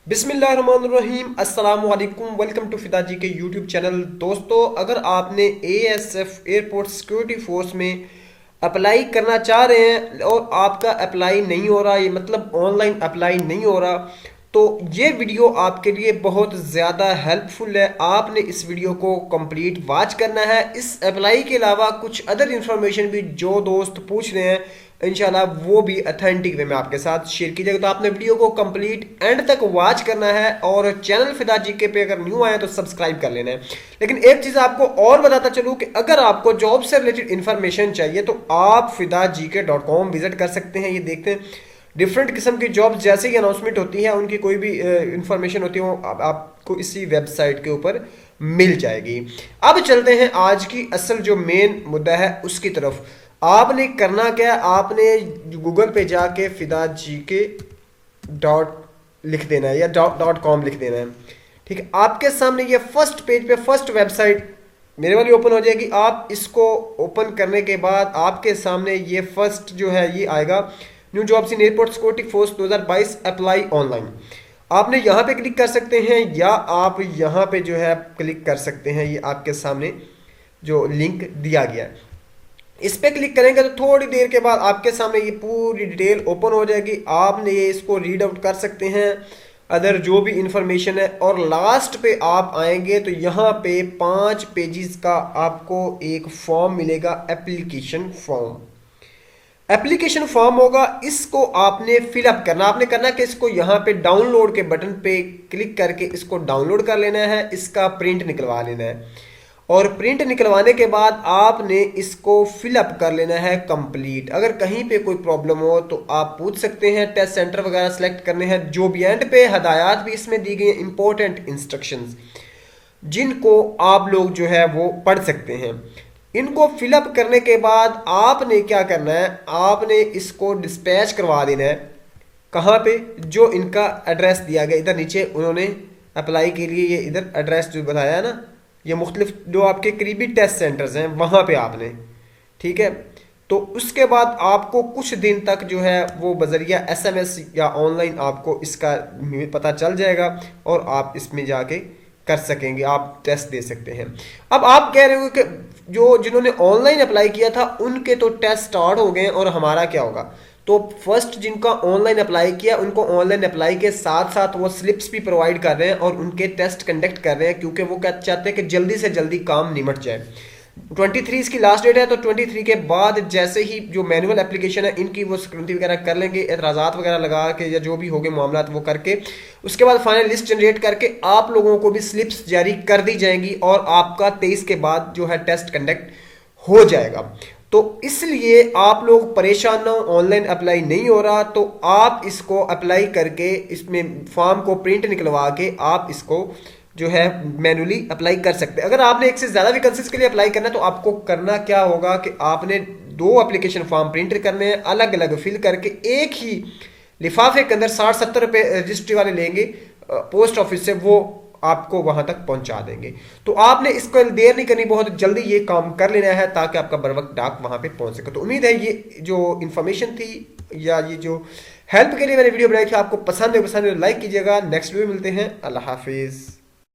बिस्मिल्लाहिर्रहमानिर्रहीम अस्सलाम वालेकुम। वेलकम टू फिदा जी के यूट्यूब चैनल। दोस्तों, अगर आपने एएसएफ एयरपोर्ट सिक्योरिटी फोर्स में अप्लाई करना चाह रहे हैं और आपका अप्लाई नहीं हो रहा, ये मतलब ऑनलाइन अप्लाई नहीं हो रहा, तो ये वीडियो आपके लिए बहुत ज़्यादा हेल्पफुल है। आपने इस वीडियो को कंप्लीट वॉच करना है। इस अप्लाई के अलावा कुछ अदर इन्फॉर्मेशन भी जो दोस्त पूछ रहे हैं, इंशाल्लाह वो भी अथेंटिक वे में आपके साथ शेयर की जाएगी। तो आपने वीडियो को कंप्लीट एंड तक वॉच करना है और चैनल फिदा जीके पे अगर न्यू आए तो सब्सक्राइब कर लेना है। लेकिन एक चीज़ आपको और बताता चलूँ कि अगर आपको जॉब से रिलेटेड इन्फॉर्मेशन चाहिए तो आप fidaGK.com विजिट कर सकते हैं। ये देखते हैं डिफरेंट किस्म की जॉब्स जैसे ही अनाउंसमेंट होती है, उनकी कोई भी इंफॉर्मेशन होती है वो आपको इसी वेबसाइट के ऊपर मिल जाएगी। अब चलते हैं आज की असल जो मेन मुद्दा है उसकी तरफ। आपने करना क्या है, आपने गूगल पे जाके फिदा जी के डॉट लिख देना है या .com लिख देना है। ठीक है, आपके सामने ये फर्स्ट पेज पे फर्स्ट वेबसाइट मेरे वाली ओपन हो जाएगी। आप इसको ओपन करने के बाद आपके सामने ये फर्स्ट जो है ये आएगा, new jobs in airport security force 2022 apply online. आपने यहाँ पे क्लिक कर सकते हैं या आप यहाँ पे जो है क्लिक कर सकते हैं। ये आपके सामने जो लिंक दिया गया है, इस पर क्लिक करेंगे तो थोड़ी देर के बाद आपके सामने ये पूरी डिटेल ओपन हो जाएगी। आपने ये इसको रीड आउट कर सकते हैं, अदर जो भी इंफॉर्मेशन है। और लास्ट पे आप आएंगे तो यहाँ पे 5 पेजेस का आपको एक फॉर्म मिलेगा, एप्लीकेशन फॉर्म। एप्लीकेशन फॉर्म होगा, इसको आपने फिलअप करना। आपने करना कि इसको यहाँ पे डाउनलोड के बटन पे क्लिक करके इसको डाउनलोड कर लेना है, इसका प्रिंट निकलवा लेना है। और प्रिंट निकलवाने के बाद आपने इसको फिलअप कर लेना है कंप्लीट। अगर कहीं पे कोई प्रॉब्लम हो तो आप पूछ सकते हैं, टेस्ट सेंटर वगैरह सेलेक्ट करने हैं। जो भी एंड पे हदायत भी इसमें दी गई हैं, इंपॉर्टेंट इंस्ट्रक्शंस जिनको आप लोग जो है वो पढ़ सकते हैं। इनको फिलअप करने के बाद आपने क्या करना है, आपने इसको डिस्पैच करवा देना है। कहाँ पे, जो इनका एड्रेस दिया गया इधर नीचे, उन्होंने अप्लाई के लिए ये इधर एड्रेस जो बताया है ना, ये मुख्तलिफ जो आपके करीबी टेस्ट सेंटर्स हैं वहाँ पे आपने, ठीक है। तो उसके बाद आपको कुछ दिन तक जो है वो बजरिया SMS या ऑनलाइन आपको इसका पता चल जाएगा और आप इसमें जाके कर सकेंगे, आप टेस्ट दे सकते हैं। अब आप कह रहे हो कि जो जिन्होंने ऑनलाइन अप्लाई किया था उनके तो टेस्ट स्टार्ट हो गए और हमारा क्या होगा। तो फर्स्ट जिनका ऑनलाइन अप्लाई किया उनको ऑनलाइन अप्लाई के साथ साथ वो स्लिप्स भी प्रोवाइड कर रहे हैं और उनके टेस्ट कंडक्ट कर रहे हैं, क्योंकि वो क्या चाहते हैं कि जल्दी से जल्दी काम निमट जाए। 23 इसकी लास्ट डेट है, तो 23 के बाद जैसे ही जो मैनुअल एप्लीकेशन है इनकी वो स्क्रूटनी वगैरह कर लेंगे, एतराज़ात वगैरह लगा के या जो भी होंगे मामला वो करके, उसके बाद फाइनल लिस्ट जनरेट करके आप लोगों को भी स्लिप्स जारी कर दी जाएंगी और आपका 23 के बाद जो है टेस्ट कंडक्ट हो जाएगा। तो इसलिए आप लोग परेशान ना हो, ऑनलाइन अप्लाई नहीं हो रहा तो आप इसको अप्लाई करके इसमें फॉर्म को प्रिंट निकलवा के आप इसको जो है मैनुअली अप्लाई कर सकते हैं। अगर आपने एक से ज़्यादा वैकेंसीज के लिए अप्लाई करना है तो आपको करना क्या होगा कि आपने 2 एप्लीकेशन फॉर्म प्रिंट करने हैं, अलग अलग फिल करके एक ही लिफाफे के अंदर 60-70 रुपये रजिस्ट्री वाले लेंगे पोस्ट ऑफिस से, वो आपको वहां तक पहुंचा देंगे। तो आपने इसको देर नहीं करनी, बहुत जल्दी ये काम कर लेना है ताकि आपका बर वक्त डाक वहां पे पहुंच सके। तो उम्मीद है ये जो इन्फॉर्मेशन थी या ये जो हेल्प के लिए मैंने वीडियो बनाई थी आपको पसंद है, लाइक कीजिएगा। नेक्स्ट वीडियो मिलते हैं। अल्लाह हाफिज़।